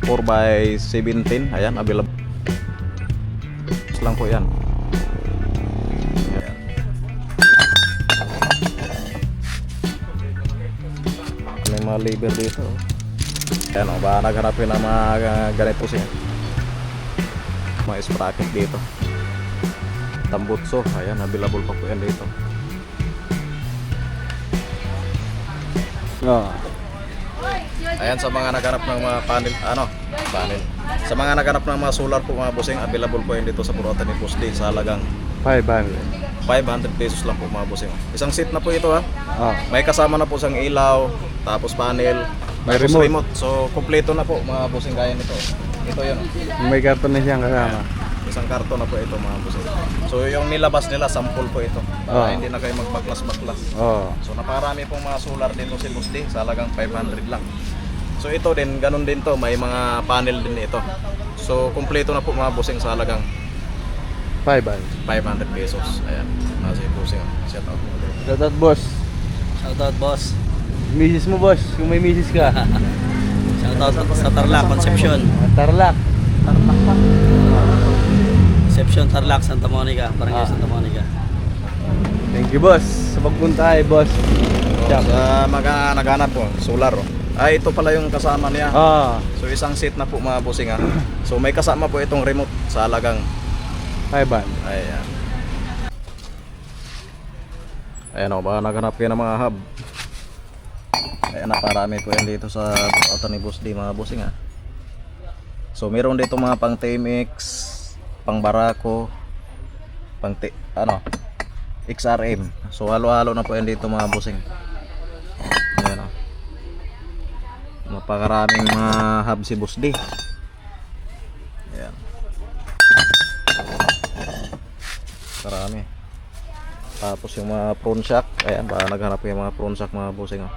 4x17. Ayan, available lang po yan. Ayan. May mga lever dito. Ayan o, baka naghanapin ng mga ganito siya. Mga sprocket dito. Tambutso, ayan, available pa po yan dito. Ayan, sa mga naghanap ng mga panel. Sa mga naghanap ng mga solar po mga bossing, available po yan dito sa Purota ni Boss D sa halagang 500 pesos lang po mga bossing. Isang set na po ito ha. May kasama na po siyang ilaw, tapos panel, may tapos remote. So kompleto na po mga bossing, gaya nito. Ito yun. May karton na siyang kasama. Isang karton na po ito mga bossing. So yung nilabas nila, sample po ito. Para hindi na kayo magbaklas-baklas. So naparami pong mga solar dito si Boss D sa halagang 500 lang. So ito din, ganun din to, may mga panel din ito. So kompleto na po mga bossing sa halagang 500 pesos. Ayan, nasa bossing. Shout out. Shoutout boss. Shoutout boss. Misis mo boss, kung may misis ka. Shoutout sa Tarlac, Concepcion. Tarlac. Concepcion, Tarlac, Santa Monica, Barangay Santa Monica. Thank you boss sa pagpunta boss. Sa mga naghanap po, solar. Ay, ito pala yung kasama niya. So isang set na po mga bossing ha. So may kasama po itong remote sa halagang 500. ayan. Ayan o, baka naghanap kayo ng mga hub. Ayan, naparami po yan dito sa auto ni Boss D mga bossing ha. So meron dito mga pang TMX, pang Barako, pang XRM. So halo-halo na po yan dito mga bossing. Ayan o, napakaraming mga hub si Boss D. Ayan, marami. Tapos yung mga front shock, ayan, baka naghanap yung mga front shock mga bossing oh.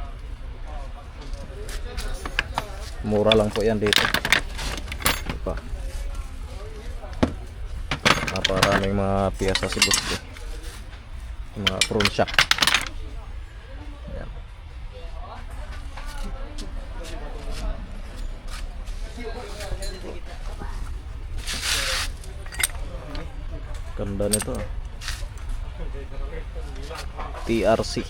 Mura lang po yan dito. Diba? Napakaraming mga piyasa si Boss D. Yung mga front shock. Ayan. Ganda nito ah. TRC.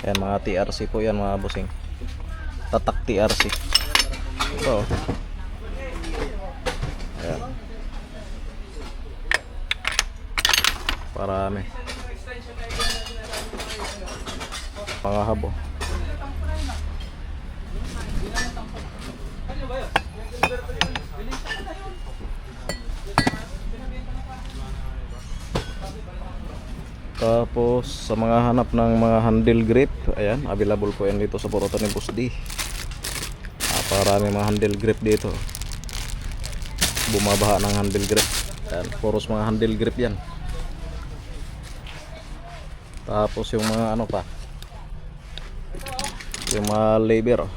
Ayan, mga TRC po yan mga bossing. Tatak TRC. Ito. Ayan. Parami. Pangahabo. Tapos sa mga hanap ng mga handle grip, ayan, available po yan dito sa Purota ni Boss D. Parami mga handle grip dito. Bumabaha ng handle grip. Ayan, puros mga handle grip yan. Tapos yung mga ano pa, yung mga lever oh.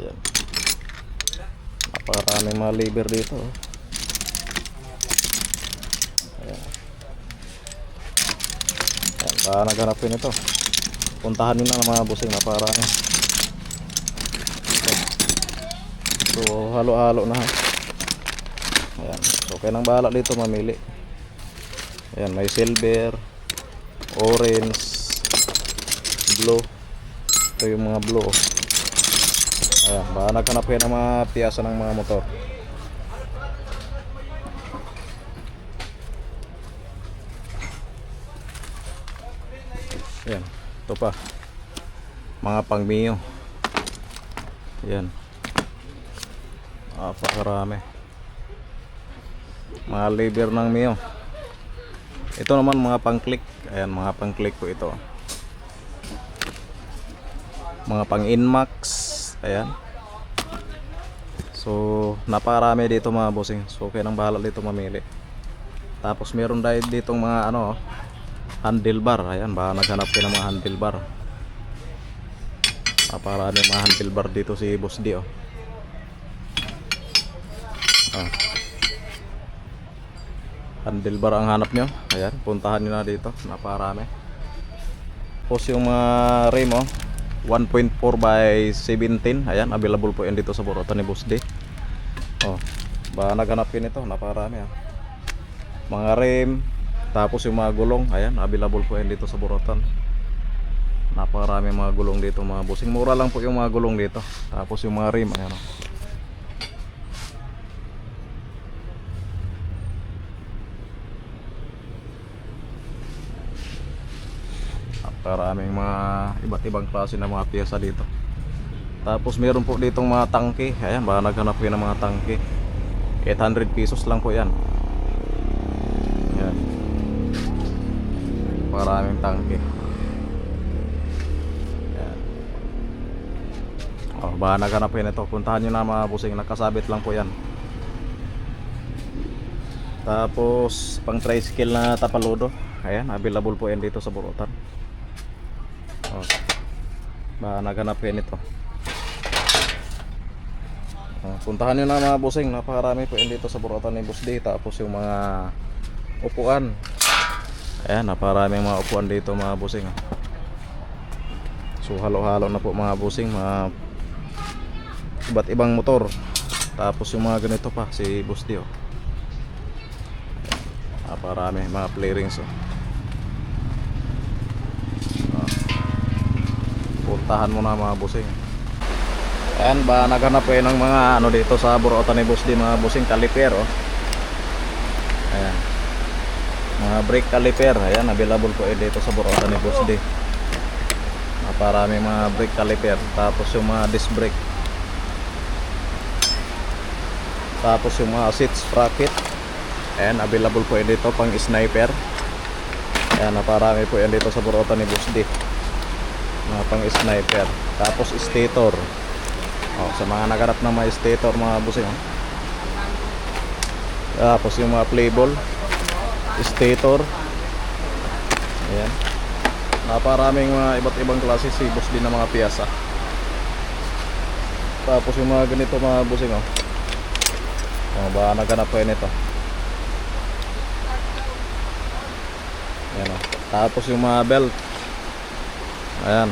Ayan, parami mga lever dito oh. Naghanapin ito. Puntahan nyo na ng mga bossing na para so halo-halo na ha. Ayan. So kaya nang bahala dito mamili. Ayan, may silver, orange, blue. Ito yung mga blue. Ayan, baka naghanap kayo ng mga piyasa ng mga motor. Ayan, ito pa mga pang Mio. Ayan, napakarami mga lever ng Mio. Ito naman mga pang click. Ayan, mga pang click po ito. Mga pang Inmax. Ayan. So napakarami dito mga bossing. So kaya nang bahala dito mamili. Tapos meron dahil ditong mga ano handlebar. Ayan, baka naghanap kayo ng mga handlebar. Napakarami mga handlebar dito si Boss D oh. Handlebar ang hanap nyo. Ayan, puntahan nyo na dito. Napakarami. Tapos yung mga rim oh. 1.4 by 17. Ayan, available po yan dito sa Burutan ni Boss D. Oh, ba naghanapin ito, naparami ah. Mga rim, tapos yung mga gulong, ayan, available po yan dito sa Burutan. Napakarami mga gulong dito mga bossing. Mura lang po yung mga gulong dito. Tapos yung mga rim, ayan oh. Maraming mga iba't ibang klase ng mga piyesa dito. Tapos meron po ditong mga tangke. Ayan, baka naghanap kayo ng mga tangke. 800 pesos lang po yan. Ayan. Maraming tangke. Ayan. Oh, baka naghanap kayo nito. Puntahan nyo na mga busing. Nakasabit lang po yan. Tapos pang tricycle na tapaludo. Ayan, available po yan dito sa Burutan. Oh, ba naghanap kayo nito. Oh, puntahan nyo na mga busing. Napakarami po yan dito sa Burutan ni Boss D. Tapos yung mga upuan. Ayan, napakarami mga upuan dito mga busing. So halo-halo na po mga busing. Mga iba't ibang motor. Tapos yung mga ganito pa si Boss D. Oh, napakarami mga playrings. Oh, puntahan mo na mga busing. Ayan, ba naghanap kayo ng mga ano dito sa Burutan ni Boss D mga busing, caliper oh. Ayan, mga brake caliper. Ayan, available po dito sa Burutan ni Boss D. Naparami mga brake caliper. Tapos yung mga disc brake. Tapos yung mga seat sprocket. Ayan, available po dito pang sniper. Ayan, naparami po yan dito sa Burutan ni Boss D, mga pang sniper. Tapos stator. Oh, sa mga naghanap ng mga stator mga busing. Oh. Tapos yung mga playball stator. Ayan, naparaming mga iba't ibang klase si Boss D ng mga piyasa. Tapos yung mga ganito mga busing oh. Oh, ba naghanap po yan ito. Ayan oh. Tapos yung mga belt. Ayan,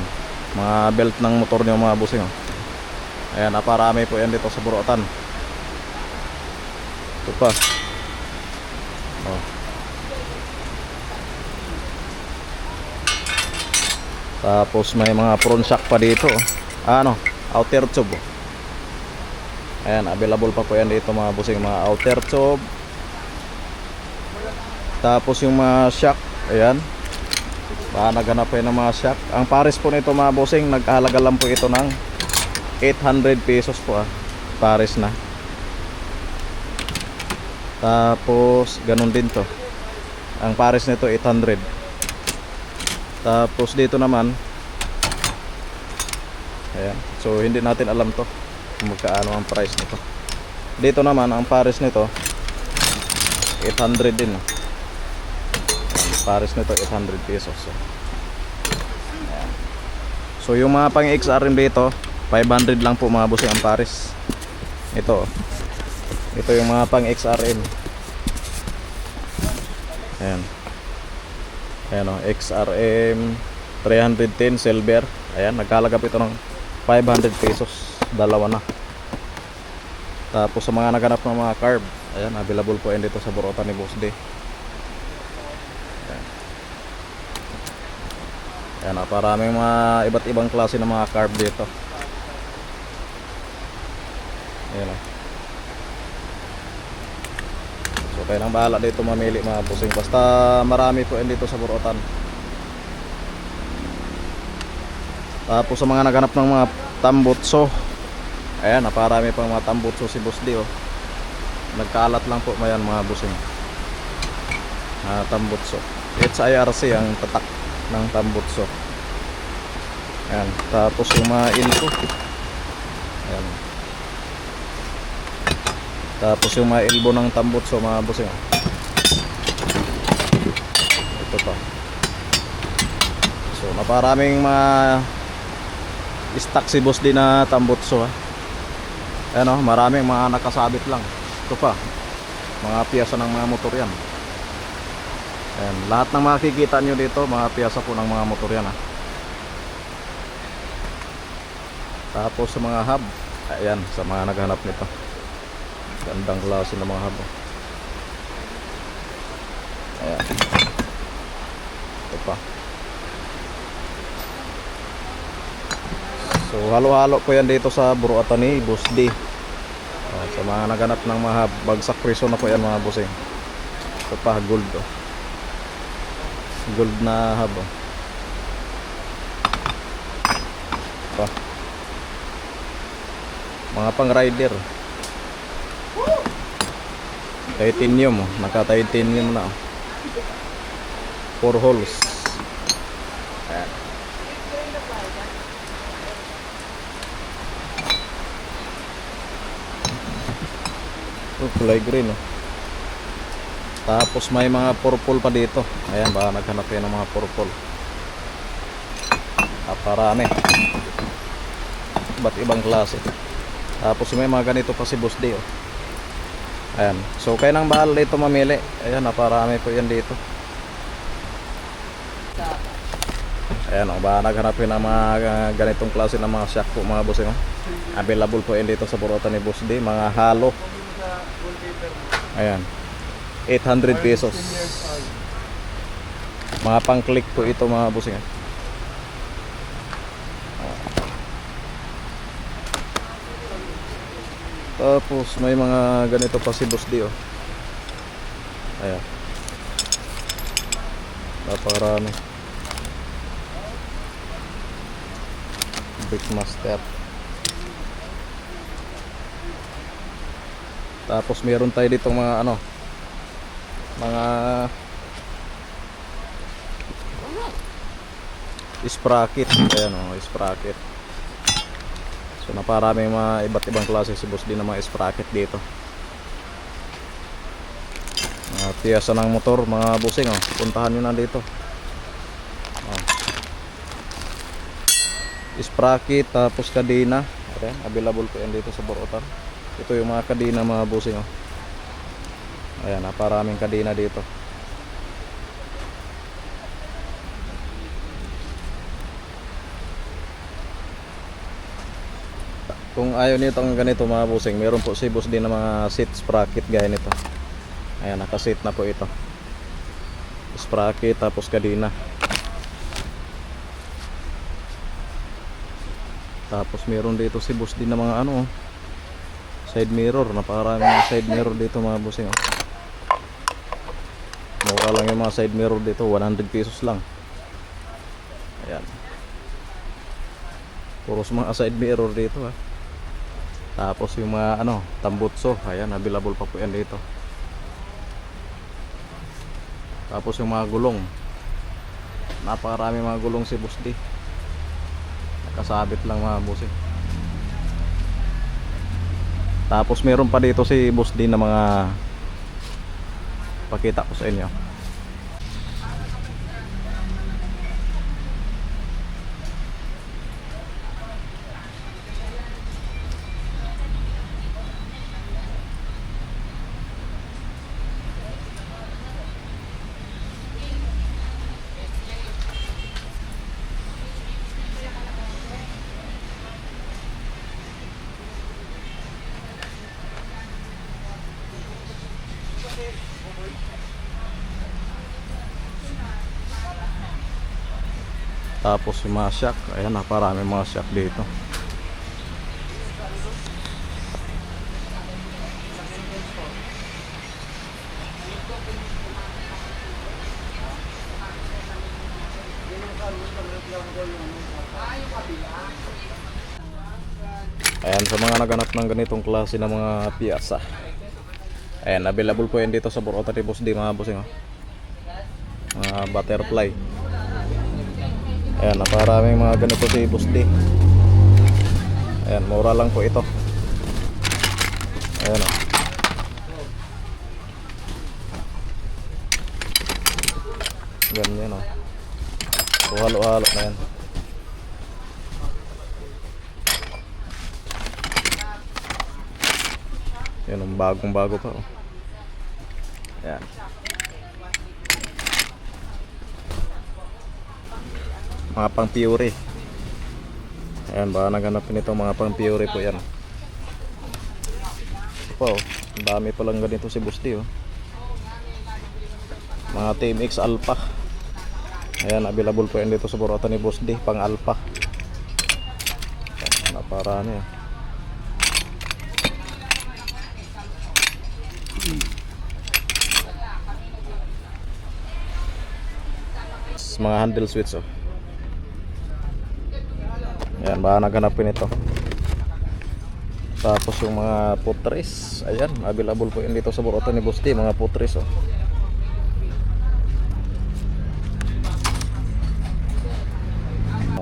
mga belt ng motor nyo mga busing oh. Ayan, naparami po yan dito sa Burutan. Ito pa oh. Tapos may mga front shock pa dito oh. Ano, outer tube oh. Ayan, available pa po yan dito mga busing, mga outer tube. Tapos yung mga shock. Ayan, naghanap po yan ng mga shock. Ang pares po nito mga busing, nagkahalaga lang po ito ng 800 pesos po ah, pares na. Tapos ganun din to, ang pares nito 800. Tapos dito naman, ayan, so hindi natin alam to kung magkaano ang price nito. Dito naman ang pares nito 800 din. Ayan, pares nito 800 pesos. So, ayan. So yung mga pang XRM dito 500 lang po mga busing ang pares. Ito yung mga pang XRM. Ayan. Ayan o, XRM 310 silver. Ayan, nagkalaga po ito ng 500 pesos. Dalawa na. Tapos sa mga naghanap ng mga carb, ayan, available po yan dito sa Burutan ni Boss D. Ayan. Ayan, paraming mga iba't ibang klase ng mga carb dito. Ayan o. So kayo nang bahala dito mamili mga busing. Basta marami po yan dito sa Burutan. Tapos sa mga naghanap ng mga tambutso, ayan, naparami pang mga tambutso si Boss D oh. Nagkaalat lang po mayan mga busing. Tambutso HIRC ang tatak ng tambutso. Ayan. Tapos yung mga ilko. Ayan. Tapos yung mga elbow ng tambutso mga busing oh. Ito pa. So naparaming mga stock si Boss D na tambutso. Ayan o, maraming mga nakasabit lang. Ito pa, mga piyasa ng mga motor yan. Ayan, lahat ng makikita nyo dito mga piyasa po ng mga motor yan ha. Tapos sa mga hub, ayan, sa mga naghanap nito. Gandang klase ng mga hub. Ayan. Ito pa. So halo-halo po yan dito sa buruatan ni Boss D. Sa mga naghanap ng mga hub, bagsak presyo na po yan mga bossing. Ito pa, gold oh. Gold na hub oh. Ito. Mga pang rider. Titanium oh. Naka-titanium na oh. 4 holes. Ayan. Kulay green oh. Tapos may mga purple pa dito. Ayan, baka naghanap yan ng mga purple. Parami. Iba't ibang klase. Tapos may mga ganito pa si Boss D oh. Ayan. So kayo nang bahala dito mamili. Ayan, naparami po yan dito. Ayan oh, baka naghanap yan ng mga ganitong klase ng mga shock po mga bossing oh. Available po yan dito sa burutan ni Boss D. Mga halo. Ayan, 800 pesos. Mga pang click po ito mga bossing. Tapos may mga ganito pa si Boss D oh. Ayan, napakarami. Big Master. Tapos meron tayo dito mga ano, mga sprocket. Ayan o, sprocket. So naparami mga iba't ibang klase si Boss D ng mga sprocket dito. Mga piyasa ng motor mga bossing o, puntahan nyo na dito. Sprocket tapos kadena. Ayan, available po yan dito sa burutan. Ito yung mga kadena mga bossing oh. Ayan, naparaming kadena dito. Kung ayaw nito ang ganito mga bossing, meron po si Boss din ng mga seat sprocket gaya nito. Ayan, nakaseat na po ito. Sprocket tapos kadena. Tapos meron dito si Boss din ng mga ano, side mirror. Napakarami mga side mirror dito mga bossing oh. Mura lang yung mga side mirror dito, 100 pesos lang. Ayan, puros mga side mirror dito ha. Tapos yung mga ano, tambutso, ayan, available pa po yan dito. Tapos yung mga gulong, napakarami mga gulong si Boss D. Nakasabit lang mga bossing. Tapos meron pa dito si Boss D na mga, pakita ko sa inyo. Tapos yung mga shock, ayan, naparami mga shock dito. Ayan, sa mga naghanap ng ganitong klase ng mga piyasa, ayan, available po yan dito sa burutan ni Boss D mga bossing oh. Mga butterfly. Ayan, naparaming mga ganito si Boss D. Ayan, mura lang po ito. Ayan o. Ganyan o. So, halo-halo na yan. Yan, ang bagong-bago pa o. Ayan. Mga pang pure. Ayan, baka naghanapin ito mga pang pure po yan. Ito po, ang dami palang ganito si Busti oh. Mga Team X Alpha. Ayan, available po yan dito sa buratan ni Busti, pang Alpha. Naparami oh. Mga handle switch oh. Ayan, baka naghanapin ito. Tapos yung mga putres, ayan, available po yun dito sa buratan ni Busti, mga putres oh.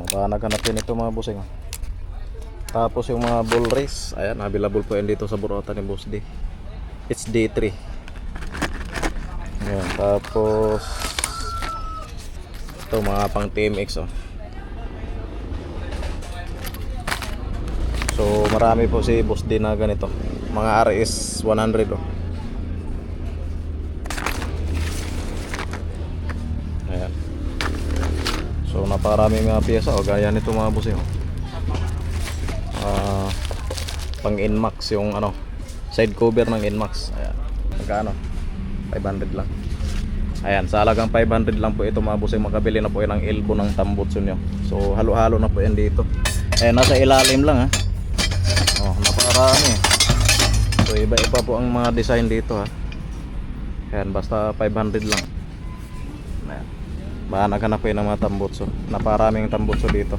Baka naghanapin ito mga busing oh. Tapos yung mga bull race, ayan, available po yan dito sa buratan ni Busti. It's D3. Ayan, tapos ito mga pang TMX oh. So marami po si Boss D na ganito, mga RS 100 oh. Ayan. So naparami mga piyesa oh, gaya nito mga boss oh. Pang Inmax yung ano, side cover ng Inmax. Ayan. Magkano? 500 lang. Ayan, sa halagang 500 lang po ito mga boss, makabili na po yan ng elbow ng tambutso nyo. So halo-halo na po yan dito. Ayan, nasa ilalim lang ha. Oh, napakarami. So iba-iba po ang mga design dito ha. Ayan, basta 500 lang. Ayan. Baka naghanap po yan ng mga tambutso. Naparaming tambutso dito.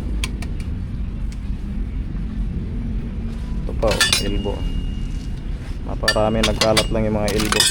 Ito pa oh, elbow. Naparami, nagkalat lang yung mga elbow.